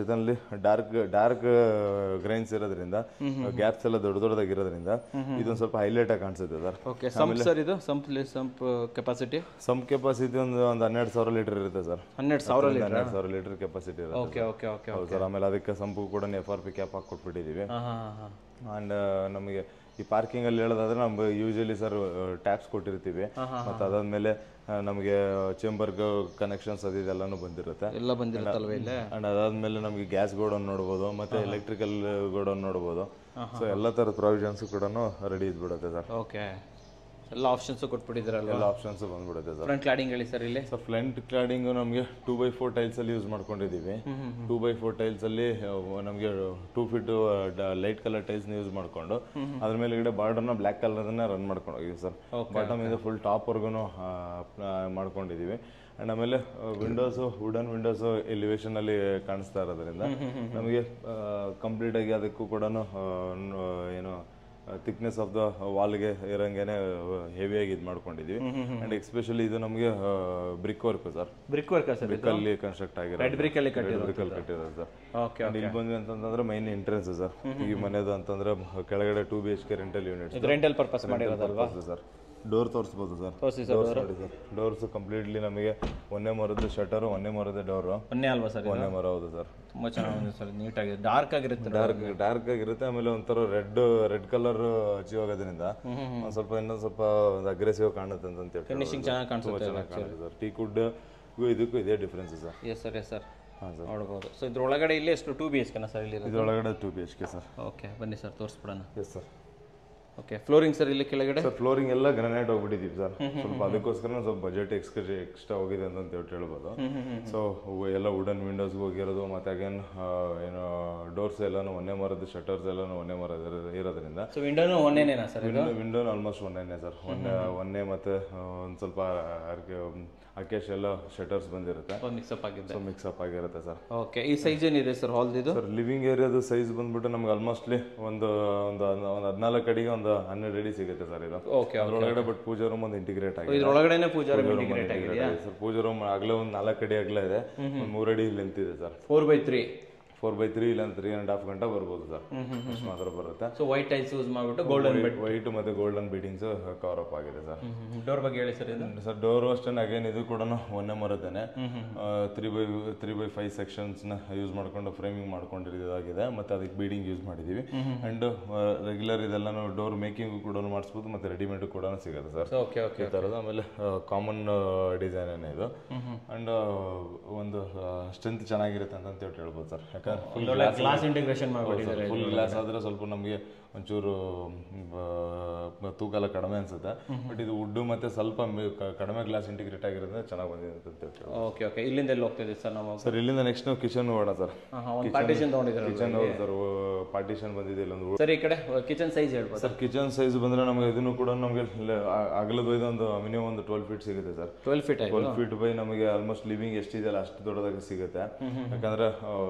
ಜೊತೆನಲ್ಲಿ dark grains ಇರೋದ್ರಿಂದ gaps ಎಲ್ಲ ದೊಡ್ಡದಾಗಿರೋದ್ರಿಂದ ಇದೊಂದು ಸ್ವಲ್ಪ ಹೈಲೈಟ್ ಆಗಿ ಕಾಣಿಸುತ್ತೆ ಸರ್. ಓಕೆ, ಸಂಪ್ ಸರ್ ಇದು ಸಂಪ್ ಕೆಪಾಸಿಟಿ ಒಂದು 12,000 ಲೀಟರ್ ಇರುತ್ತೆ ಸರ್. 12,000 ಲೀಟರ್ ಕೆಪಾಸಿಟಿ ಇರುತ್ತೆ. ಓಕೆ ಓಕೆ ಓಕೆ ಹೌದು ಸರ್. ಆಮೇಲೆ ಅದಕ್ಕೆ ಸಂಪು ಕೂಡ FRP ಕ್ಯಾಪ್ ಹಾಕಿ ಕೊಟ್ಬಿಟ್ಟಿದ್ದೀವಿ. ಆ್ಯಂಡ್ ನಮಗೆ ಈ ಪಾರ್ಕಿಂಗಲ್ಲಿ ಹೇಳೋದಾದ್ರೆ ನಾವು ಯೂಶಲಿ ಸರ್ ಟ್ಯಾಪ್ಸ್ ಕೊಟ್ಟಿರ್ತೀವಿ, ಮತ್ತು ಅದಾದಮೇಲೆ ನಮಗೆ ಚೇಂಬರ್ ಕನೆಕ್ಷನ್ಸ್ ಅದೆಲ್ಲನೂ ಬಂದಿರುತ್ತೆ. ಎಲ್ಲ ಬಂದಿರುತ್ತಲ್ವ ಇಲ್ಲಿ. ಆ್ಯಂಡ್ ಅದಾದಮೇಲೆ ನಮಗೆ ಗ್ಯಾಸ್ ಗೋಡೌನ್ ನೋಡ್ಬೋದು, ಮತ್ತು ಎಲೆಕ್ಟ್ರಿಕಲ್ ಗೋಡೌನ್ ನೋಡ್ಬೋದು. ಸೊ ಎಲ್ಲ ಥರದ ಪ್ರಾವಿಷನ್ಸು ಕೂಡ ರೆಡಿ ಇದ್ಬಿಡುತ್ತೆ ಸರ್. ಓಕೆ, ಎಲ್ಲ ಆಪ್ಷನ್ಸು ಕೊಟ್ಬಿಟ್ಟಿದ್ರಲ್ಲ. ಎಲ್ಲ ಆಪ್ಷನ್ಸು ಬಂದ್ಬಿಡುತ್ತೆ ಸರ್. ಫ್ರಂಟ್ ಕ್ಲಾಡಿಂಗ್ ಹೇಳಿ ಸರ್ ಇಲ್ಲಿ. ಸರ್ ಫ್ರಂಟ್ ಕ್ಲಾಡಿಂಗು ನಮಗೆ 2x4 ಟೈಲ್ಸಲ್ಲಿ ಯೂಸ್ ಮಾಡ್ಕೊಂಡಿದ್ದೀವಿ. 2x4 ಟೈಲ್ಸಲ್ಲಿ ನಮಗೆ 2 ಫೀಟ್ ಲೈಟ್ ಕಲರ್ ಟೈಲ್ಸ್ನ ಯೂಸ್ ಮಾಡಿಕೊಂಡು ಅದ್ರ ಮೇಲೆಗಡೆ ಬಾರ್ಡರ್ನ ಬ್ಲ್ಯಾಕ್ ಕಲರ್ನ ರನ್ ಮಾಡ್ಕೊಂಡು ಹೋಗಿದ್ದೀವಿ ಸರ್. ಬಾಟಮ್ ಇಂದ ಫುಲ್ ಟಾಪ್ವರೆಗೂ ಮಾಡ್ಕೊಂಡಿದ್ದೀವಿ. ಆ್ಯಂಡ್ ಆಮೇಲೆ ವುಡನ್ ವಿಂಡೋಸು ಎಲಿವೇಶನಲ್ಲಿ ಕಾಣಿಸ್ತಾ ಇರೋದ್ರಿಂದ ನಮಗೆ ಕಂಪ್ಲೀಟಾಗಿ ಅದಕ್ಕೂ ಕೂಡ ಏನು ಥಿಕ್ನೆಸ್ ಆಫ್ ದ ವಾಲ್ಗೆ ಇರೋಂಗೇನೆ ಹೆವಿಯಾಗಿ ಇದು ಮಾಡ್ಕೊಂಡಿದ್ದೀವಿ. ಆ್ಯಂಡ್ ಎಸ್ಪೆಷಲಿ ಇದು ನಮಗೆ brick work sir. Brick work sir, ಬ್ರಿಕ್ಕಲ್ಲಿ ಕನ್ಸ್ಟ್ರಕ್ಟ್ ಆಗಿರೋದು. ರೆಡ್ ಬ್ರಿಕ್ಕಲ್ಲಿ ಕಟ್ಟಿರೋದು ಸರ್. ಓಕೆ, ಇಲ್ಲಿ ಬಂದ್ವಿ ಅಂತಂದ್ರೆ ಮೈನ್ ಎಂಟ್ರೆನ್ಸ್ ಸರ್ ಈ ಮನೆದು ಅಂತಂದ್ರೆ ಕೆಳಗಡೆ 2 BHK rental unit. Rental purpose ಮಾಡಿರೋದಲ್ವಾ ಸರ್. ಡೋರ್ ತೋರಿಸ್ಬೋದು ಸರ್. ಡೋರ್ಸ್ ಕಂಪ್ಲೀಟ್ಲಿ ನಮಗೆ ಒಂದೇ ಮರದ ಶಟರ್, ಒಂದೇ ಮರದ ಡೋರ್. ಒಂದೇ ಅಲ್ವಾ ಸರ್? ಒಂದೇ ಮರ, ಹೌದು ಸರ್. ತುಂಬಾ ಚೆನ್ನಾಗಿದೆ ಸರ್, ನೀಟಾಗಿದೆ, ಡಾರ್ಕ್ ಆಗಿರುತ್ತೆ. ಡಾರ್ಕ್ ಆಗಿರುತ್ತೆ. ಆಮೇಲೆ ಒಂಥರ ರೆಡ್ ಕಲರ್ ಅಚೀವ್ ಆಗೋದ್ರಿಂದ ಒಂದು ಸ್ವಲ್ಪ ಇನ್ನೊಂದು ಸ್ವಲ್ಪ ಅಗ್ರೆಸಿವ್ ಕಾಣುತ್ತೆ ಅಂತ ಹೇಳಿ. ಫಿನಿಶಿಂಗ್ ಚೆನ್ನಾಗಿ ಕಾಣಿಸುತ್ತೆ ಸರ್. ಟೀಕ್ ವುಡ್ ಇದಕ್ಕೂ ಇದೇ difference sir. Yes sir, yes sir. ಹಾಂ ಸರ್, ನೋಡ್ಬೋದು. ಸೊ ಇದ್ರೊಳಗಡೆ ಇಲ್ಲಿ ಎಷ್ಟು 2 BHK ಸರ್ ಇಲ್ಲಿ? ಇದರೊಳಗಡೆ 2 BHK ಸರ್. ಓಕೆ, ಬನ್ನಿ ಸರ್ ತೋರಿಸ್ಬಿಡೋಣ. Yes sir. Okay, flooring sir ಇಲ್ಲಿ ಕೆಳಗಡೆ? ಸರ್ ಫ್ಲೋರಿಂಗ್ ಎಲ್ಲ ಗ್ರಾನೈಟ್ ಹೋಗ್ಬಿಟ್ಟಿದ್ದೀವಿ ಸರ್. ಸ್ವಲ್ಪ ಅದಕ್ಕೋಸ್ಕರ ಸ್ವಲ್ಪ ಬಜೆಟ್ ಎಕ್ಸ್ಟ್ರಾ ಹೋಗಿದೆ ಅಂತ ಹೇಳ್ಬೋದು. ಸೊ ಎಲ್ಲ ವುಡನ್ ವಿಂಡೋಸ್ಗೆ ಹೋಗಿರೋದು, ಮತ್ತು ಅಗೇನ್ ಏನು ಡೋರ್ಸ್ ಎಲ್ಲಾನು ಒಂದೇ ಮರದ, ಶಟರ್ಸ್ ಎಲ್ಲಾನು ಒಂದೇ ಮರದ ಇರೋದ್ರಿಂದ. ಸೊ ವಿಂಡೋನು ಒಂದೇನೇನಾ ಸರ್? ವಿಂಡೋನು ಆಲ್ಮೋಸ್ಟ್ ಒಂದೇ ಸರ್. ಒಂದೇ ಮತ್ತು ಒಂದು ಸ್ವಲ್ಪ ಅಕೇಶ್ ಎಲ್ಲ ಶಟರ್ಸ್ ಬಂದಿರುತ್ತೆ. ಮಿಕ್ಸಪ್ ಆಗಿದೆ. ಸೊ ಮಿಕ್ಸಪ್ ಆಗಿರುತ್ತೆ ಸರ್. ಓಕೆ, ಈ ಸೈಜ್ ಏನಿದೆ ಸರ್ ಹಾಲ್ದು? ಸರ್ ಲಿವಿಂಗ್ ಏರಿಯಾದು ಸೈಜ್ ಬಂದ್ಬಿಟ್ಟು ನಮ್ಗೆ ಆಲ್ಮೋಸ್ಟ್ಲಿ ಒಂದು 14 ಅಡಿಗೆ ಒಂದು 12 ಅಡಿ ಸಿಗುತ್ತೆ ಸರ್ ಇದು. ಓಕೆ, ಅದರೊಳಗಡೆ ಬಟ್ ಪೂಜಾ ರೂಮ್ ಒಂದು ಇಂಟಿಗ್ರೇಟ್ ಆಗಿದೆ. ಇದರೊಳಗಡೆ ಪೂಜಾ ರೂಮ್ ಇಂಟಿಗ್ರೇಟ್ ಆಗಿದೆ ಸರ್. ಪೂಜಾ ರೂಮ್ ಆಗಲೇ ಒಂದು 4 ಅಡಿ ಅಗಲ ಇದೆ, 3 ಅಡಿ ಲೆಂತ್ ಇದೆ ಸರ್. 4x3 ಇಲ್ಲ 3.5 ಗಂಟೆ ಬರ್ಬೋದು ಸರ್, ಅಷ್ಟು ಮಾತ್ರ ಬರುತ್ತೆ. ಸೊ ವೈಟ್ ಟೈಲ್ಸ್ ಯೂಸ್ ಮಾಡಿಬಿಟ್ಟು ಗೋಲ್ಡನ್ ವೈಟ್ ಮತ್ತು ಗೋಲ್ಡನ್ ಬೀಟಿಂಗ್ಸ್ ಕವರ್ ಅಪ್ ಆಗಿದೆ ಸರ್. ಡೋರ್ ಬಗ್ಗೆ ಹೇಳಿ ಸರ್. ಸರ್ ಡೋರ್ ಅಷ್ಟೇ ಅಗೇನ್ ಇದು ಕೂಡ ಒಂದೇ ಮರದೇನೆ 3x5 ಸೆಕ್ಷನ್ಸ್ನ ಯೂಸ್ ಮಾಡ್ಕೊಂಡು ಫ್ರೇಮಿಂಗ್ ಮಾಡ್ಕೊಂಡಿರೋದಾಗಿದೆ, ಮತ್ತು ಅದಕ್ಕೆ ಬೀಡಿಂಗ್ ಯೂಸ್ ಮಾಡಿದ್ದೀವಿ. ಆ್ಯಂಡ್ ರೆಗ್ಯುಲರ್ ಇದೆಲ್ಲನೂ ಡೋರ್ ಮೇಕಿಂಗು ಕೂಡ ಮಾಡಿಸ್ಬೋದು, ಮತ್ತು ರೆಡಿಮೇಡ್ ಕೂಡ ಸಿಗುತ್ತೆ ಸರ್. ಓಕೆ ಓಕೆ, ಈ ಥರದ್ದು. ಆಮೇಲೆ ಕಾಮನ್ ಡಿಸೈನ್ ಇದು. ಆ್ಯಂಡ್ ಒಂದು ಸ್ಟ್ರೆಂತ್ ಚೆನ್ನಾಗಿರುತ್ತೆ ಅಂತ ಹೇಳ್ಬೋದು ಸರ್. ಗ್ಲಾಸ್ ಇಂಟಿಗ್ರೇಷನ್ ಮಾಡಿಬಿಟ್ಟಿದ್ದಾರೆ. ಫುಲ್ ಗ್ಲಾಸ್ ಆದರೆ ಸ್ವಲ್ಪ ನಮಗೆ ಒಂಚೂರು ತೂಕ ಎಲ್ಲ ಕಡಿಮೆ ಅನ್ಸುತ್ತೆ, ಬಟ್ ಇದು ವುಡ್ ಮತ್ತೆ ಸ್ವಲ್ಪ ಕಡಿಮೆ ಗ್ಲಾಸ್ ಇಂಟಿಗ್ರೇಟ್ ಆಗಿರೋದ್ರಿಂದ ಚೆನ್ನಾಗಿ ಬಂದಿದೆ ಅಂತ ಹೇಳ್ತೀವಿ. ಓಕೆ ಓಕೆ, ಇಲ್ಲಿಂದ ಎಲ್ಲಿ ಹೋಗ್ತಿದೆ ಸರ್ ನಾವು? ಸರ್ ಇಲ್ಲಿಂದ ನೆಕ್ಸ್ಟ್ ನಾವು ಕಿಚನ್ ಹೋಗೋಣ ಸರ್. ಪಾರ್ಟಿಷನ್ ತಗೊಂಡಿದ್ದಾರೆ. ಕಿಚನ್ ಹೌದು ಸರ್, ಪಾರ್ಟಿಷನ್ ಬಂದಿದೆ ಇಲ್ಲೊಂದು. ಸರ್ ಈ ಕಡೆ ಕಿಚನ್ ಸೈಜ್ ಹೇಳ್ಬೋದು ಸರ್. ಕಿಚನ್ ಸೈಜ್ ಬಂದರೆ ನಮಗೆ ಇದನ್ನು ಕೂಡ ನಮಗೆ ಅಗಲದ ಒಂದು ಮಿನಿಮಮ್ ಒಂದು 12 ಫೀಟ್ ಸಿಗುತ್ತೆ ಸರ್. 12 ಫೀಟ್ ಬೈ ನಮಗೆ ಆಲ್ಮೋಸ್ಟ್ ಲಿವಿಂಗ್ ಎಷ್ಟಿದೆಯಲ್ಲ ಅಷ್ಟು ದೊಡ್ಡದಾಗಿ ಸಿಗುತ್ತೆ. ಯಾಕಂದ್ರೆ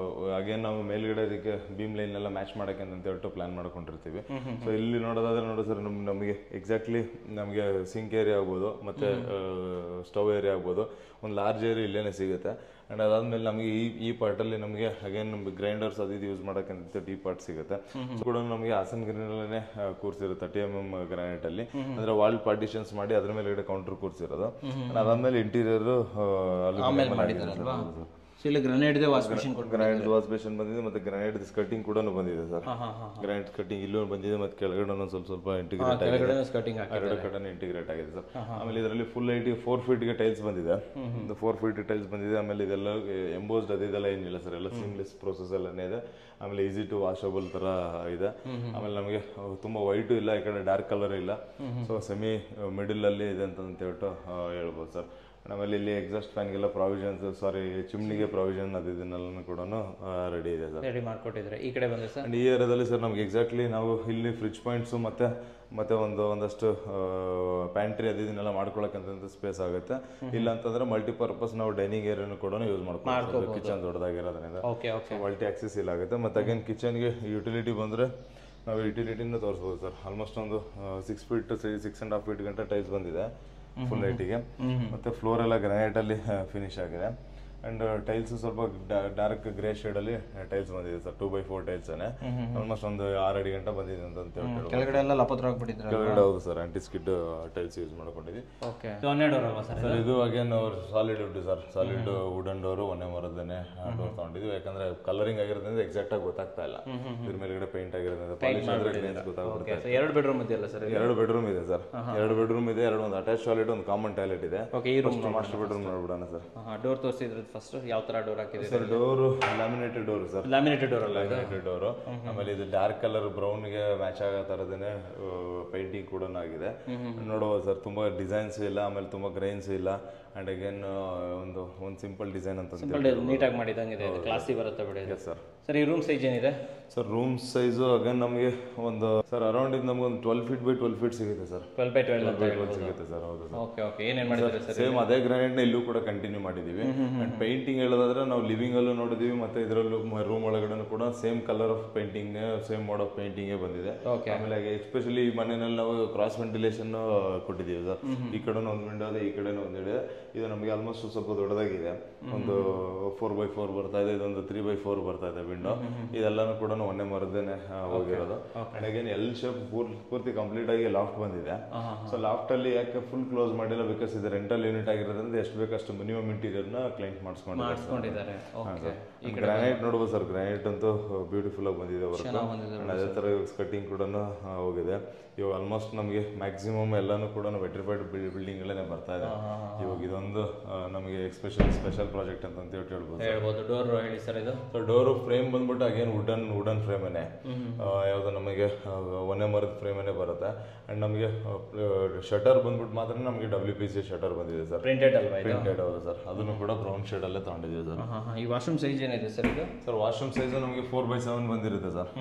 ಅಗೇನ್ ನಾವು ಮೇಲ್ಗಡೆ ಇದಕ್ಕೆ ಬೀಮ್ ಲೈನ್ ಎಲ್ಲ ಮ್ಯಾಚ್ ಮಾಡಕ್ಕೆ ಅಂತ ಹೇಳ್ಬಿಟ್ಟು ಪ್ಲಾನ್ ಮಾಡ್ಕೊಂಡಿರ್ತೀವಿ. ಸೊ ಇಲ್ಲಿ ನೋಡೋದಾದ್ರೆ ನೋಡಿ ಸರ್, ನಮಗೆ ಎಕ್ಸಾಕ್ಟ್ಲಿ ನಮಗೆ ಸಿಂಕ್ ಏರಿಯಾ ಆಗ್ಬೋದು, ಮತ್ತೆ ಸ್ಟವ್ ಏರಿಯಾ ಆಗ್ಬೋದು, ಒಂದು ಲಾರ್ಜ್ ಏರಿಯಾ ಇಲ್ಲೇನೆ ಸಿಗುತ್ತೆ. ಆ್ಯಂಡ್ ಅದಾದ್ಮೇಲೆ ನಮಗೆ ಈ ಪಾರ್ಟಲ್ಲಿ ನಮಗೆ ಅಗೇನ್ ನಮಗೆ ಗ್ರೈಂಡರ್ಸ್ ಅದು ಯೂಸ್ ಮಾಡೋಕ್ಕಂತ ಈ ಪಾರ್ಟ್ ಸಿಗುತ್ತೆ. ಕೂಡ ನಮಗೆ ಹಾಸನ್ ಗ್ರೀನಲ್ಲೇ ಕೂರಿಸಿರುತ್ತೆ 30mm ಗ್ರಾನೈಟಲ್ಲಿ, ಅಂದರೆ ವಾಲ್ ಪಾರ್ಟಿಷನ್ಸ್ ಮಾಡಿ ಅದ್ರ ಮೇಲೆ ಕೌಂಟರ್ ಕೂರಿಸಿರೋದು. ಅದಾದ್ಮೇಲೆ ಇಂಟೀರಿಯರ್ ಇಲ್ಲಿ ಗ್ರಾನೈಟ್ ವಾಶ್ ಬೇಸಿನ್ ಬಂದಿದೆ, ಮತ್ತೆ ಗ್ರಾನೈಟ್ ಸ್ಕರ್ಟಿಂಗ್ ಕೂಡ ಬಂದಿದೆ ಸರ್. ಗ್ರಾನೈಟ್ ಸ್ಕರ್ಟಿಂಗ್ ಇಲ್ಲೂ ಬಂದಿದೆ, ಮತ್ತೆ ಕೆಳಗಡೆ ಸ್ವಲ್ಪ ಇಂಟಿಗ್ರೇಟ್ ಆಗಿದೆ, ಇಂಟಿಗ್ರೇಟ್ ಆಗಿದೆ ಸರ್. ಆಮೇಲೆ ಇದರಲ್ಲಿ ಫುಲ್ 4 ಫೀಟ್ಗೆ ಟೈಲ್ಸ್ ಬಂದಿದೆ, 4 ಫೀಟ್ ಟೈಲ್ಸ್ ಬಂದಿದೆ. ಆಮೇಲೆ ಇದೆಲ್ಲ ಎಂಬೋಸ್ಡ್ ಅದೆಲ್ಲ ಏನಿಲ್ಲ ಸರ್, ಎಲ್ಲ ಸೀಮ್ಲೆಸ್ ಪ್ರೋಸೆಸ್ ಎಲ್ಲನೇ ಇದೆ. ಆಮೇಲೆ ಈಸಿ ಟು ವಾಷಬಲ್ ತರ ಇದೆ. ಆಮೇಲೆ ನಮಗೆ ತುಂಬಾ ವೈಟು ಇಲ್ಲ, ಈ ಕಡೆ ಡಾರ್ಕ್ ಕಲರ್ ಇಲ್ಲ, ಸೊ ಸೆಮಿ ಮಿಡಲ್ ಅಲ್ಲಿ ಇದೆ ಅಂತ ಹೇಳ್ಬಿಟ್ಟು ಹೇಳ್ಬೋದು ಸರ್. ಆಮೇಲೆ ಇಲ್ಲಿ ಎಕ್ಸಾಸ್ಟ್ ಫ್ಯಾನ್ಗೆಲ್ಲ ಪ್ರಾವಿಷನ್ಸ್, ಚಿಮ್ನಿಗೆ ಪ್ರಾವಿಷನ್ ಅದು ಇದನ್ನೆಲ್ಲ ಕೂಡ ರೆಡಿ ಇದೆ ಸರ್, ರೆಡಿ ಮಾಡ್ಕೊಟ್ಟಿದ್ರೆ. ಈ ಕಡೆ ಬಂದ್ರೆ ಸರ್, ಈ ಏರಿಯಾದಲ್ಲಿ ಸರ್ ನಮ್ಗೆ ಎಕ್ಸಾಕ್ಟ್ಲಿ ನಾವು ಇಲ್ಲಿ ಫ್ರಿಡ್ಜ್ ಪಾಯಿಂಟ್ಸು ಮತ್ತೆ ಒಂದಷ್ಟು ಪ್ಯಾಂಟ್ರಿ ಅದು ಇದನ್ನೆಲ್ಲ ಮಾಡ್ಕೊಳಕ್ಕಂತ ಸ್ಪೇಸ್ ಆಗುತ್ತೆ. ಇಲ್ಲ ಅಂತಂದ್ರೆ ಮಲ್ಟಿಪರ್ಪಸ್ ನಾವು ಡೈನಿಂಗ್ ಏರಿಯಾನು ಕೂಡ ಯೂಸ್ ಮಾಡ್ಕೊಳ್ಬೋದು, ಕಿಚನ್ ದೊಡ್ಡದಾಗಿರೋದ್ರಿಂದ ಮಲ್ಟಿ ಆಕ್ಸೆಸ್ ಇಲ್ಲ ಆಗುತ್ತೆ. ಮತ್ತೆ ಅಗೇನ್ ಕಿಚನ್ಗೆ ಯುಟಿಲಿಟಿ ಬಂದರೆ ನಾವು ಯುಟಿಲಿಟಿನ ತೋರಿಸ್ಬೋದು ಸರ್. ಆಲ್ಮೋಸ್ಟ್ ಒಂದು 6 ಫೀಟ್ 6.5 ಫೀಟ್ ಗಂಟೆ ಟೈಲ್ಸ್ ಬಂದಿದೆ ಫುಲ್ ಲೈಟಿಗೆ. ಮತ್ತೆ ಫ್ಲೋರ್ ಎಲ್ಲ ಗ್ರಾನೈಟ್ ಅಲ್ಲಿ ಫಿನಿಶ್ ಆಗಿದೆ. ಅಂಡ್ ಟೈಲ್ಸ್ ಸ್ವಲ್ಪ ಡಾರ್ಕ್ ಗ್ರೇ ಶೇಡ್ ಅಲ್ಲಿ ಟೈಲ್ಸ್ ಬಂದಿದೆ ಸರ್ 2x4 ಟೈಲ್ಸ್ ಆಲ್ಮೋಸ್ಟ್ ಒಂದು 6 ಅಡಿ ಗಂಟ ಬಂದಿದೆ ಅಂತ ಹೇಳ್ಬೋದು. ಕೆಳಗಡೆ ಎಲ್ಲ ಲಪತ್ರ ಆಗ್ಬಿಟ್ಟಿದ್ರೆ ಕೆಳಗಡೆ ಹೌದು sir anti skid tiles use ಮಾಡ್ಕೊಂಡಿದ್ವಿ. ಓಕೆ 12 ಡೋರ್ ಅಲ್ವಾ ಸರ್? ಸರ್ ಇದು again solid wood sir, solid wooden door, ಒಂದೇ ಮರದನ್ನೇ ಡೋರ್ ತಗೊಂಡಿದ್ವಿ. ಯಾಕಂದ್ರೆ ಕಲರಿಂಗ್ ಆಗಿರೋದ್ರಿಂದ ಎಕ್ಸಾಕ್ಟ್ ಆಗಿ ಗೊತ್ತಾಗ್ತಾ ಇಲ್ಲ, ಇದ್ರ ಮೇಲ್ಗಡೆ ಪೇಂಟ್ ಆಗಿರೋದ್ರಿಂದ ಪಾಲಿಶ್ ಆದ್ರೆ ಗೊತ್ತಾಗ್ಬಿಡುತ್ತೆ. 2 ಬೆಡ್ರೂಮ್ ಇದೆಯಲ್ಲ ಸರ್? 2 ಬೆಡ್ರೂಮ್ ಇದೆ ಸರ್, 2 ಬೆಡ್ರೂಮ್ ಇದೆ, ಒಂದು ಅಟ್ಯಾಚ್ ಟಾಯ್ಲೆಟ್, ಒಂದು ಕಾಮನ್ ಟಾಯ್ಲೆಟ್ ಇದೆ. ಓಕೆ, ಈ ರೂಮ್ ಮಾಸ್ಟರ್ ಬೆಡ್ರೂಮ್ ನೋಡ್ಬಿಡೋಣ ಸರ್. ಡೋರ್ ತೋರಿಸಿದ್ರೆ ಫಸ್ಟ್ ಯಾವ ತರ ಡೋರ್ ಹಾಕಿದೆ sir? Door laminated door sir, laminated door ಅಲ್ಲ? Laminated door. ಆಮೇಲೆ ಇದು ಡಾರ್ಕ್ ಕಲರ್ ಬ್ರೌನ್ ಗೆ ಮ್ಯಾಚ್ ಆಗೋ ತರದೇನೆ ಪೇಂಟಿಂಗ್ ಕೂಡ ಆಗಿದೆ. ನೋಡಬಹುದು ಸರ್, ತುಂಬಾ ಡಿಸೈನ್ಸ್ ಇಲ್ಲ, ಆಮೇಲೆ ತುಂಬಾ ಗ್ರೈನ್ಸ್ ಇಲ್ಲ. ಅಂಡ್ ಅಗೇನ್ ಒಂದು ಸಿಂಪಲ್ ಡಿಸೈನ್ ಅಂತ ನೀಟಾಗಿ ಮಾಡಿದಂಗೆ ಇದೆ, ಕ್ಲಾಸಿ ಬರುತ್ತೆ ಬಿಡಿ ಸರ್. ಸರ್ ಈ ರೂಮ್ ಸೈಜ್ ಏನಿದೆ ಸರ್? ರೂಮ್ ಸೈಜು ಅಗೇನ್ ನಮಗೆ ಒಂದು ಸರ್ ಅರೌಂಡ್ ಇದು ನಮ್ಗೆ ಒಂದು 12 feet by 12 feet ಸಿಗುತ್ತೆ ಸರ್. 12x12 ಸಿಗುತ್ತೆ ಸರ್. ಹೌದು ಸರ್. Okay okay. ಏನೇನು ಮಾಡಿದ್ರೆ ಸರ್? ಸೇಮ್ ಅದೇ ಗ್ರಾನೈಟ್ ನ ಇಲ್ಲೂ ಕೂಡ ಕಂಟಿನ್ಯೂ ಮಾಡಿದೀವಿ. ಅಂಡ್ ಪೇಂಟಿಂಗ್ ಹೇಳೋದಾದ್ರೆ ನಾವು ಲಿವಿಂಗ್ ಅಲ್ಲೂ ನೋಡಿದೀವಿ, ಮತ್ತೆ ಇದರಲ್ಲೂ ರೂಮ್ ಒಳಗಡೆ ಕೂಡ same colour of painting, same mode of painting ಬಂದಿದೆ. ಆಮೇಲೆ ಎಸ್ಪೆಷಲಿ ಈ ಮನೆಯಲ್ಲಿ ನಾವು ಕ್ರಾಸ್ ವೆಂಟಿಲೇಷನ್ ಕೊಟ್ಟಿದ್ದೀವಿ ಸರ್. ಈ ಕಡೆ ಒಂದು ವಿಂಡೋ ಇದೆ, ಈ ಕಡೆ ಒಂದು ಇದೆ. ಇದು ನಮಗೆ ಆಲ್ಮೋಸ್ಟ್ ಸ್ವಲ್ಪ ದೊಡ್ಡದಾಗಿದೆ, ಒಂದು 4x4 ಬರ್ತಾ ಇದೆ, ಇದೊಂದು 3x4 ಬರ್ತಾ ಇದೆ ವಿಂಡೋ. ಇದೆಲ್ಲಾನು ಕೂಡ ಒಂದೇ ಮರದೇನೆ ಹೋಗಿರೋದು. ಅಗೇನ್ ಎಲ್ ಶೇಪ್ ಪೂರ್ತಿ ಕಂಪ್ಲೀಟ್ ಆಗಿ ಲಾಫ್ಟ್ ಬಂದಿದೆ. ಸೊ ಲಾಫ್ಟ್ ಅಲ್ಲಿ ಯಾಕೆ ಫುಲ್ ಕ್ಲೋಸ್ ಮಾಡಿಲ್ಲ, ಬಿಕಾಸ್ ಇದು ರೆಂಟಲ್ ಯೂನಿಟ್ ಆಗಿರೋದ್ರಿಂದ ಎಷ್ಟು ಬೇಕಷ್ಟು ಮಿನಿಮಮ್ ಇಂಟೀರಿಯರ್ ನ ಕ್ಲೈಂಟ್ ಮಾಡಿಸ್ಕೊಂಡಿದ್ದಾರೆ. ಗ್ರಾನೈಟ್ ನೋಡ್ಬೋದು ಸರ್, ಗ್ರಾನೈಟ್ ಅಂತೂ ಬ್ಯೂಟಿಫುಲ್ ಆಗಿ ಬಂದಿದೆ ವರ್ಕ್. ಅದೇ ತರ ಸ್ಕರ್ಟಿಂಗ್ ಕೂಡ ಹೋಗಿದೆ. ಇವಾಗ ಆಲ್ಮೋಸ್ಟ್ ನಮಗೆ ಮ್ಯಾಕ್ಸಿಮಮ್ ಎಲ್ಲಾನು ಕೂಡ ವೆಟ್ರಿಫೈಡ್ ಬಿಲ್ಡಿಂಗ್ ಗಳೇ ಬರ್ತಾ ಇದೆ. ಇವಾಗ ಇದೊಂದು ನಮಗೆ ಸ್ಪೆಷಲ್ ಪ್ರಾಜೆಕ್ಟ್ ಅಂತ ಹೇಳ್ಬೋದು. ಡೋರ್ ಹೇಳಿ ಸರ್. ಇದು ಡೋರ್ ಫ್ರೇಮ್ ಬಂದ್ಬಿಟ್ಟು ಅಗೇನ್ ವುಡನ್ ಫ್ರೇಮೇನೆ, ಯಾವ್ದು ನಮಗೆ ಒಂದೇ ಮರದ ಫ್ರೇಮೇನೆ ಬರುತ್ತೆ. ಅಂಡ್ ನಮಗೆ ಶಟರ್ ಬಂದ್ಬಿಟ್ಟು ಮಾತ್ರ ನಮಗೆ WPC ಶಟರ್ ಬಂದಿದೆ ಸರ್. ಪ್ರಿಂಟೆಡ್ ಅಲ್ವಾ? ಪ್ರಿಂಟೆಡ್ ಹೌದು ಸರ್. ಅದನ್ನು ಕೂಡ ಬ್ರೌನ್ ಶೇಡ್ ಅಲ್ಲೇ ತಗೊಂಡಿದ್ದೀವಿ ಸರ್. ಈ ವಾಶ್ರೂಮ್ ಸೈಜ್ ಏನಿದೆ ಸರ್? ಇದು ಸರ್ ವಾಶ್ರೂಮ್ ಸೈಜ್ ನಮಗೆ 4x7 ಬಂದಿರುತ್ತೆ ಸರ್.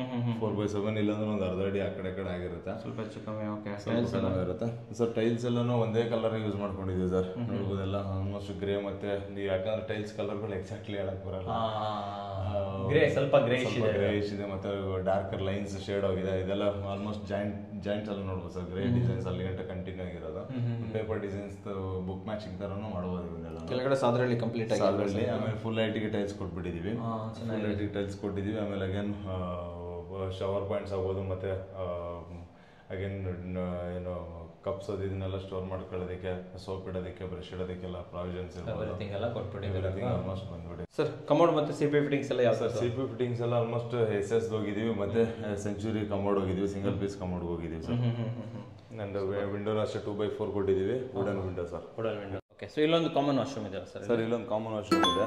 4x7 ಇಲ್ಲಾಂದ್ರೆ ಒಂದು ಅರ್ಧ ಅಡಿ ಆ ಕಡೆ ಆಗಿರುತ್ತೆ, ಸ್ವಲ್ಪ ಇರುತ್ತೆ ಸರ್. ಟೈಲ್ಸ್ ಎಲ್ಲಾನು ಒಂದೇ ಕಲರ್ ಯೂಸ್ ಮಾಡ್ಕೊಂಡಿದ್ದೀವಿ ಸರ್. ನೋಡ್ಬೋದೆಲ್ಲ ಆಲ್ಮೋಸ್ಟ್ ಗ್ರೇ, ಮತ್ತೆ ಯಾಕಂದ್ರೆ ಟೈಲ್ಸ್ ಕಲರ್ಗಳು ಎಕ್ಸಾಕ್ಟ್ಲಿ ಹೇಳಕ್ ಬರಲ್ಲ, ಸ್ವಲ್ಪ ಗ್ರೇಯಿಶ್ ಇದೆ, ಮತ್ತೆ ಡಾರ್ಕರ್ ಲೈನ್ಸ್ ಶೇಡ್ ಆಗಿದೆ. ಇದೆಲ್ಲ ಆಲ್ಮೋಸ್ಟ್ ಜಾಯಿಂಟ್ಸ್ ಎಲ್ಲ ನೋಡ್ಬೋದು ಸರ್. ಗ್ರೇ ಡಿಸೈನ್ಸ್ ಅಲ್ಲಿ ಗಂಟೆ ಕಂಟಿನ್ಯೂ ಆಗಿರೋದು. ಪೇಪರ್ ಡಿಸೈನ್ಸ್ ಬುಕ್ ಮ್ಯಾಚಿಂಗ್ ತರನು ಮಾಡಬಹುದು. ಇವನ್ನೆಲ್ಲ ಕೆಳಗಡೆ ಸಾದ್ರಲ್ಲಿ ಕಂಪ್ಲೀಟ್ ಆಗಿ ಆಮೇಲೆ ಫುಲ್ ಐಟಿಗೆ ಟೈಲ್ಸ್ ಕೊಟ್ಬಿಟ್ಟಿದೀವಿ. ಫುಲ್ ಐಟಿಗೆ ಟೈಲ್ಸ್ ಕೊಟ್ಟಿದೀವಿ. ಆಮೇಲೆ ಅಗೇನ್ ಶವರ್ ಪಾಯಿಂಟ್ಸ್ ಆಗ್ಬೋದು, ಮತ್ತೆ ಅಗೇನ್ ಏನು ಕಪ್ಸ್ ಅದು ಇದನ್ನೆಲ್ಲ ಸ್ಟೋರ್ ಮಾಡ್ಕೊಳ್ಳೋದಕ್ಕೆ, ಸೋಪ್ ಇಡೋದಕ್ಕೆ, ಬ್ರಷ್ ಇಡೋದಕ್ಕೆಲ್ಲ ಪ್ರಾವಿಷನ್ಸ್ ಆಲ್ಮೋಸ್ಟ್ ಬಂದ್ಬಿಡಿ ಸರ್. ಕಮೋಡ್ ಮತ್ತೆ ಸಿಪಿ ಫಿಟ್ಟಿಂಗ್ಸ್ ಎಲ್ಲ ಯಾವ ಸರ್? ಸಿಪಿ ಫಿಟ್ಟಿಂಗ್ಸ್ ಎಲ್ಲ ಆಲ್ಮೋಸ್ಟ್ SS ಹೋಗಿದೀವಿ, ಮತ್ತೆ ಸೆಂಚುರಿ ಕಮೋಡ್ ಹೋಗಿದೀವಿ, ಸಿಂಗಲ್ ಪೀಸ್ ಕಮೋಡ್ ಹೋಗಿದೀವಿ ಸರ್. ಅಂಡ್ ವಿಂಡೋನ ಅಷ್ಟೇ 2x4 ಕೊಟ್ಟಿದ್ದೀವಿ, wooden window sir. Wooden window. Okay. So ಇಲ್ಲೊಂದು ಕಾಮನ್ ವಾಶ್ರೂಮ್ ಇದೆ ಸರ್? ಸರ್ ಇಲ್ಲೊಂದು ಕಾಮನ್ ವಾಶ್ರೂಮ್ ಇದೆ.